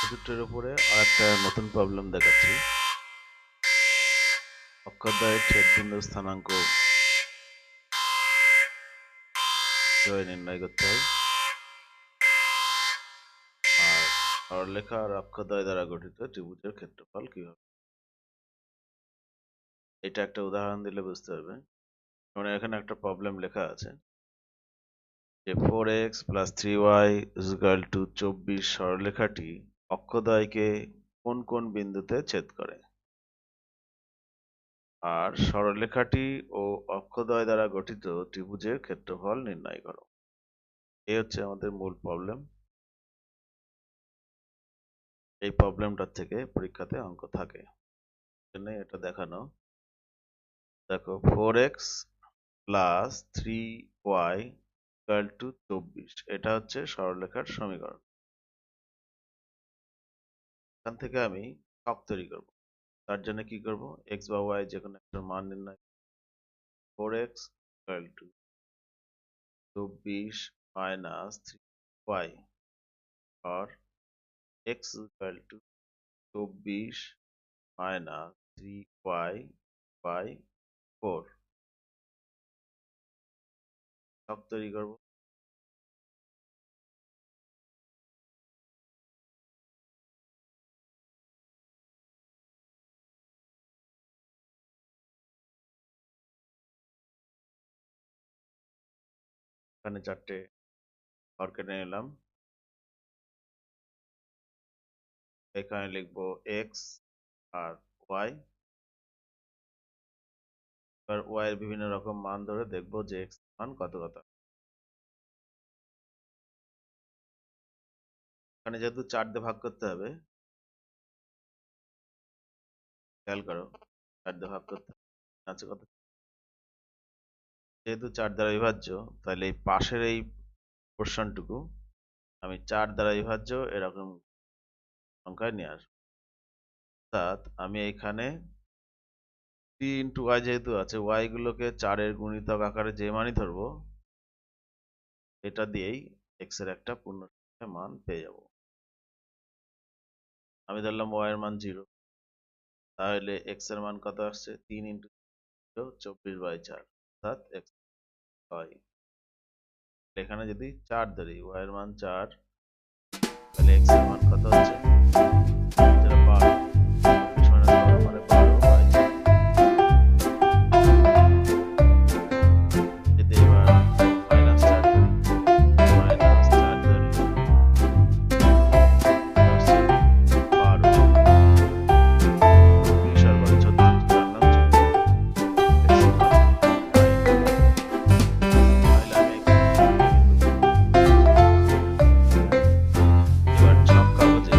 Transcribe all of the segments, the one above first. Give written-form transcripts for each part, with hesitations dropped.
দুটোর উপরে আরেকটা নতুন প্রবলেম দেখাচ্ছি। অক্ষরদ্বয়ের ছেদবিন্দু স্থানাঙ্ক কিভাবে নির্ণয় করতে হয়, আর সরলরেখা আর অক্ষরদ্বয় দ্বারা গঠিত ত্রিভুজের ক্ষেত্রফল কিভাবে। এটা একটা উদাহরণ দিলে বুঝতে পারবে। যেমন এখানে একটা প্রবলেম লেখা আছে যে 4x + 3y = 24 সরলরেখাটি অক্ষদ্বয়কে কোন কোন বিন্দুতে ছেদ করে, আর সরলরেখাটি ও অক্ষদ্বয় দ্বারা গঠিত ত্রিভুজের ক্ষেত্রফল নির্ণয় করো। এই হচ্ছে আমাদের মূল প্রবলেম। এই প্রবলেমটার থেকে পরীক্ষাতে অঙ্ক থাকে, জন্য এটা দেখানো। দেখো 4x + 3y = 24, এটা হচ্ছে সরলরেখার সমীকরণ। এখান থেকে আমি ছক তৈরি করব। তার জন্য কি করব, x বা y যে কোনো একটা মান নির্ণয়। 4x = 24 - 3y, or x = 24 - 3y/4 ছক তৈরি করব। এখানে 4টে ঘর কেটে নিলাম। এখানে লিখব x আর y। এবার y এর বিভিন্ন রকম মান ধরে দেখব যে x মান কত কত। এখানে যেহেতু 4 দিয়ে ভাগ করতে হবে, খেয়াল করো 4 দিয়ে ভাগ করতে আছে কত। যেহেতু 4 দ্বারা বিভাজ্য, তাহলে এই পাশের এই পোর্শনটুকু আমি 4 দ্বারা বিভাজ্য এরকম সংখ্যায় নিয়ে আসবো। অর্থাৎ আমি এখানে 3 × y যেহেতু আছে, y গুলোকে 4 এর গুণিতক আকারে যে মানই ধরবো, এটা দিয়েই x এর একটা পূর্ণসংখ্যা মান পেয়ে যাব। আমি ধরলাম y এর মান 0, তাহলে x এর মান কত আসছে, 3 × 0 24/4, অর্থাৎ x হয়। এখানে যদি 4 ধরি, y এর মান 4, তাহলে x এর মান কত হচ্ছে, যেটা 12। 24 - 12 মানে 12/4। যদি এবার -4 ধরি, -4 ধরলে আসছে 12, 20 আর 12 36, জানলাম x এর মান 9। তাহলে আমি এবার ছক কাগজে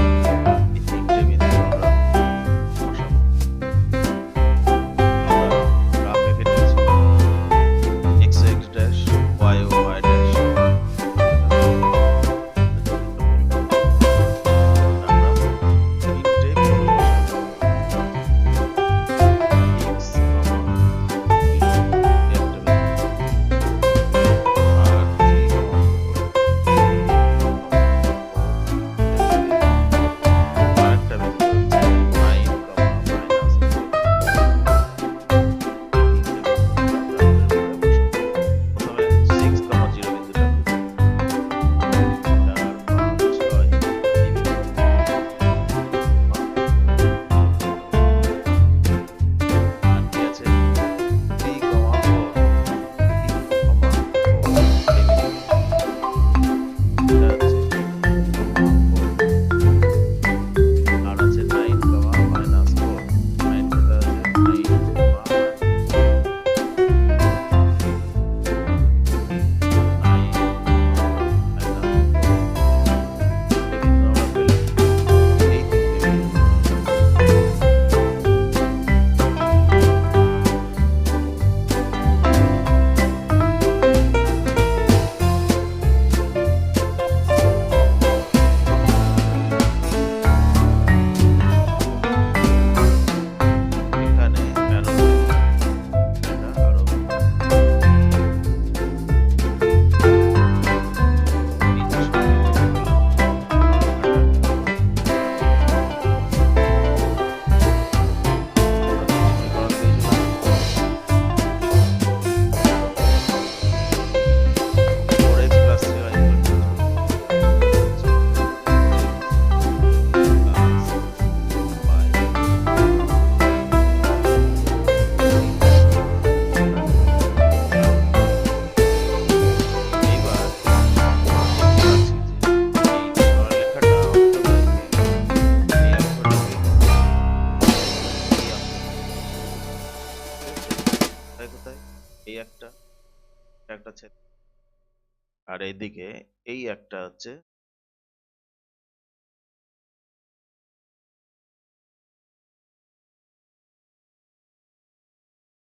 আর এইদিকে এই একটা হচ্ছে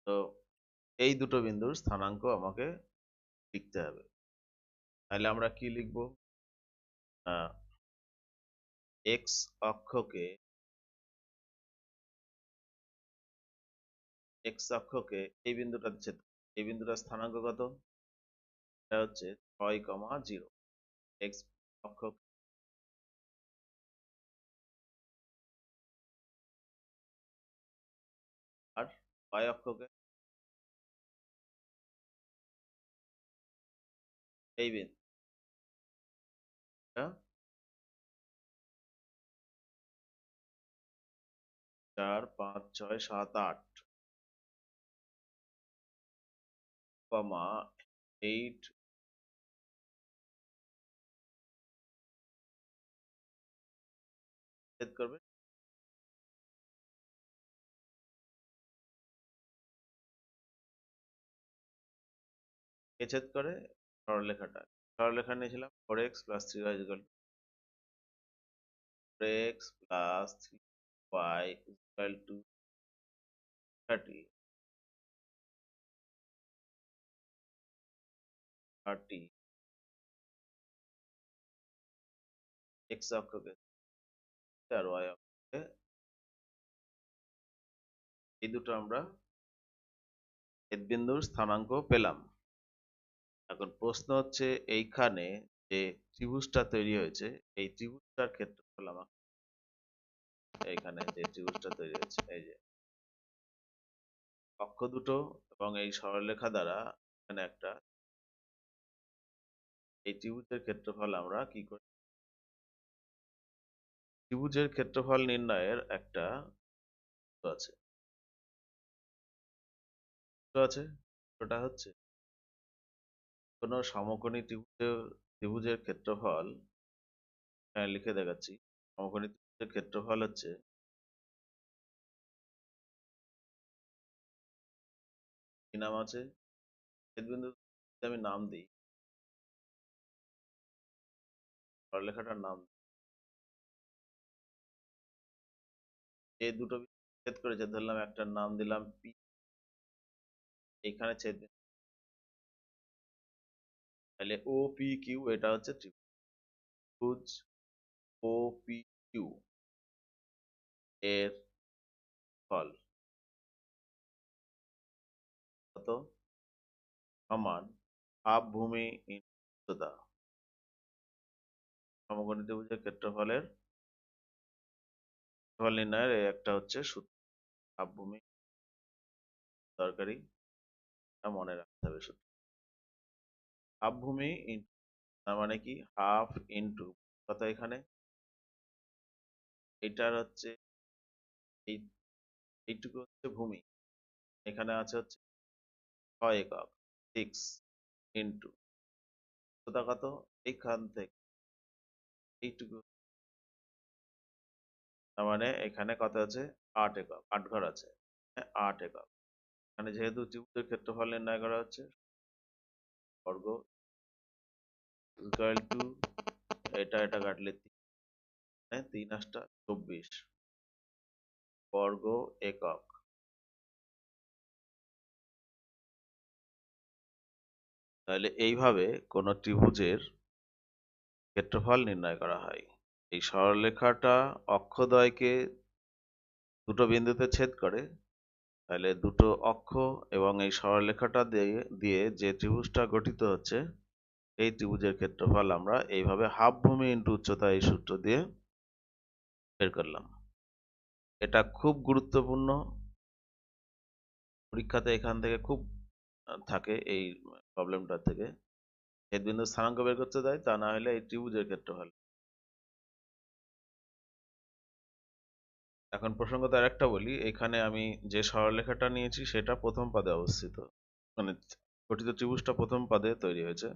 তো এই দুটো বিন্দুর স্থানাঙ্ক আমাকে লিখতে হবে। তাহলে আমরা কি লিখবো? এক্স অক্ষকে এই বিন্দুটা ছেদ, এই বিন্দুটার স্থানাঙ্ক কত? এটা হচ্ছে 6,0। এক্স অক্ষ আর y অক্ষকে এই বিন্দুটা 4, 5, 6, 7, 8, 8 ছেদ করবে। কে ছেদ করে? সরলরেখাটা। সরলরেখা নিয়েছিলাম 4x plus 3y equal to 4x plus 3y equal to 30, 30 x অক্ষকে R y অক্ষকে, এই দুটো আমরা ছেদ বিন্দুর স্থানাঙ্ক পেলাম। এখন প্রশ্ন হচ্ছে এইখানে যে ত্রিভুজটা তৈরি হয়েছে এই ত্রিভুজটার ক্ষেত্রফল আমাকে, এইখানে যে ত্রিভুজটা তৈরি হয়েছে এই যে অক্ষ দুটো এবং এই সরলরেখা দ্বারা এখানে একটা, এই ত্রিভুজের ক্ষেত্রফল আমরা কি করি? ত্রিভুজের ক্ষেত্রফল নির্ণয়ের একটা সূত্র আছে। সূত্র আছে, ওটা হচ্ছে কোন সমকোণী ত্রিভুজের ক্ষেত্রফল, এখানে লিখে দেখাচ্ছি। সমকোণী ত্রিভুজের ক্ষেত্রফল হচ্ছে, কি নাম আছে? ছেদবিন্দু আমি নাম দিই, সরলরেখাটার নাম, যে দুটো ছেদ করেছে ধরলাম একটার নাম দিলাম পি, এখানে ছেদ, তাহলে ও পি কিউ এটা হচ্ছে ত্রিভুজ ও পি কিউ এর ফল কত? সমান হাফ ভূমি উচ্চতা। সমকোণী ত্রিভুজের ক্ষেত্রফলের ফল নির্ণয়ের এই একটা হচ্ছে সূত্র, হাফ ভূমি, দরকারি, এটা মনে রাখতে হবে সূত্র। হাফ ভূমি তার মানে কি হাফ ইন্টু কত, এখানে এটার হচ্ছে এই, এইটুকু হচ্ছে ভূমি, এখানে আছে হচ্ছে 6 একক, 6 ইন্টু উচ্চতা কত, এইখান থেকে এইটুকু, তার মানে এখানে কত আছে? 8 একক, 8 ঘর আছে, 8 একক। এখানে যেহেতু ত্রিভুজের ক্ষেত্রফল নির্ণয় করা হচ্ছে, বর্গ ইকুয়াল টু, এটা কাটলে 3 × 24 বর্গ একক। তাহলে এইভাবে কোন ত্রিভুজের ক্ষেত্রফল নির্ণয় করা হয়। এই সরলরেখাটা অক্ষদ্বয়কে দুটো বিন্দুতে ছেদ করে, তাহলে দুটো অক্ষ এবং এই সরলরেখাটা দিয়ে দিয়ে যে ত্রিভুজটা গঠিত হচ্ছে এই ত্রিভুজের ক্ষেত্রফল আমরা এইভাবে হাফ ভূমি ইন্টু উচ্চতা এই সূত্র দিয়ে বের করলাম। এটা খুব গুরুত্বপূর্ণ, পরীক্ষাতে এখান থেকে খুব থাকে এই প্রবলেমটা থেকে, ছেদবিন্দুর স্থানাঙ্ক বের করতে দেয়, তা না হলে এই ত্রিভুজের ক্ষেত্রফল। এখন প্রসঙ্গত আরেকটা বলি, এখানে আমি যে সরলরেখাটা নিয়েছি সেটা প্রথম পাদে অবস্থিত, মানে গঠিত ত্রিভুজটা প্রথম পাদে তৈরি হয়েছে।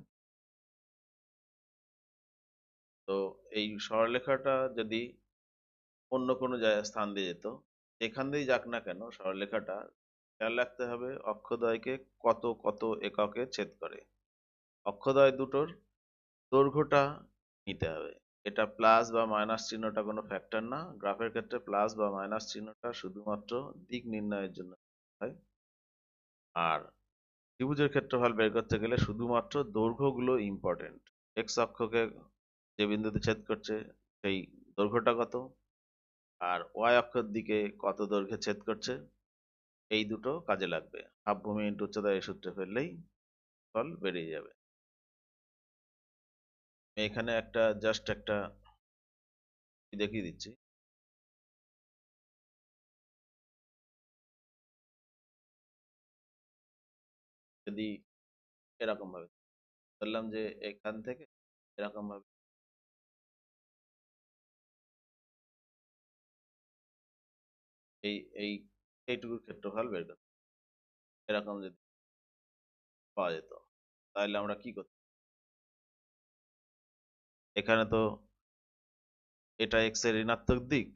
তো এই সরলরেখাটা যদি অন্য কোনো জায়গায় স্থান দিয়ে যেত, যেখান দিয়েই যাক না কেন সরলরেখাটা, খেয়াল রাখতে হবে অক্ষদ্বয়কে কত কত এককে ছেদ করে। অক্ষদ্বয় দুটোর দৈর্ঘ্যটা নিতে হবে। এটা প্লাস বা মাইনাস চিহ্নটা কোনো ফ্যাক্টর না, গ্রাফের ক্ষেত্রে প্লাস বা মাইনাস চিহ্নটা শুধুমাত্র দিক নির্ণয়ের জন্য হয়। আর ত্রিভুজের ক্ষেত্রফল বের করতে গেলে শুধুমাত্র দৈর্ঘ্যগুলো ইম্পর্টেন্ট। এক্স অক্ষকে যে বিন্দুতে ছেদ করছে সেই দৈর্ঘ্যটা কত, আর ওয়াই অক্ষের দিকে কত দৈর্ঘ্যে ছেদ করছে, এই দুটো কাজে লাগবে। হাফ ভূমি ইন্টু উচ্চতা এই সূত্রে ফেললেই ফল বেরিয়ে যাবে। এখানে একটা জাস্ট একটা দেখিয়ে দিচ্ছি। যদি এরকম ভাবে ধরলাম যে এখান থেকে এরকম ভাবে এই এই এইটুকুর ক্ষেত্রফল বের করতে, এরকম যদি পাওয়া যেত তাহলে আমরা কি করতাম? এখানে তো এটা এক্স এর ঋণাত্মক দিক,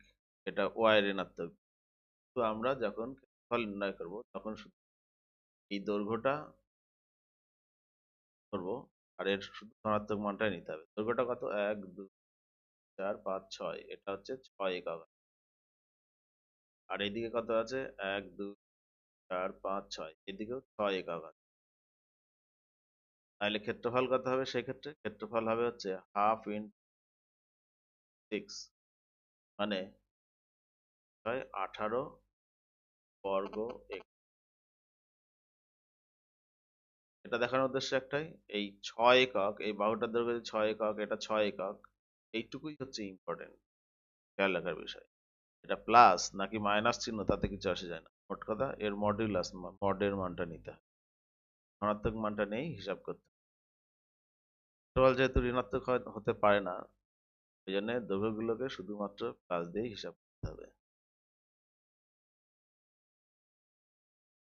এটা ওয়াই এর ঋণাত্মক দিক। তো আমরা যখন ক্ষেত্রফল নির্ণয় করব তখন শুধু এই দৈর্ঘ্যটা করবো, আর এর শুধু ধনাত্মক মানটাই নিতে হবে। দৈর্ঘ্যটা কত? 1 2 4 5 6, এটা হচ্ছে 6 একক। আর এইদিকে কত আছে? 1 2 4 5 6, এদিকেও 6 একক আছে। তাহলে ক্ষেত্রফল কত হবে? সেক্ষেত্রে ক্ষেত্রফল হবে হচ্ছে হাফ ইন 6, মানে 18 বর্গ একক। এটা দেখানোর উদ্দেশ্য একটাই, এই 6 একক, এই বাহুটার দৈর্ঘ্য যে 6 একক, এটা 6 একক, এইটুকুই হচ্ছে ইম্পর্টেন্ট খেয়াল রাখার বিষয়। এটা প্লাস নাকি মাইনাস চিহ্ন তাতে কিছু আসে যায় না, মোট কথা এর মডুলাস মডের মানটা নিতে হয়, ধনাত্মক মানটা নেই হিসাব করতে। টোটাল যেহেতু ঋণাত্মক হতে পারে না, এই জন্য দৈর্ঘ্যগুলোকে শুধুমাত্র প্লাস দিয়ে হিসাব করতে হবে।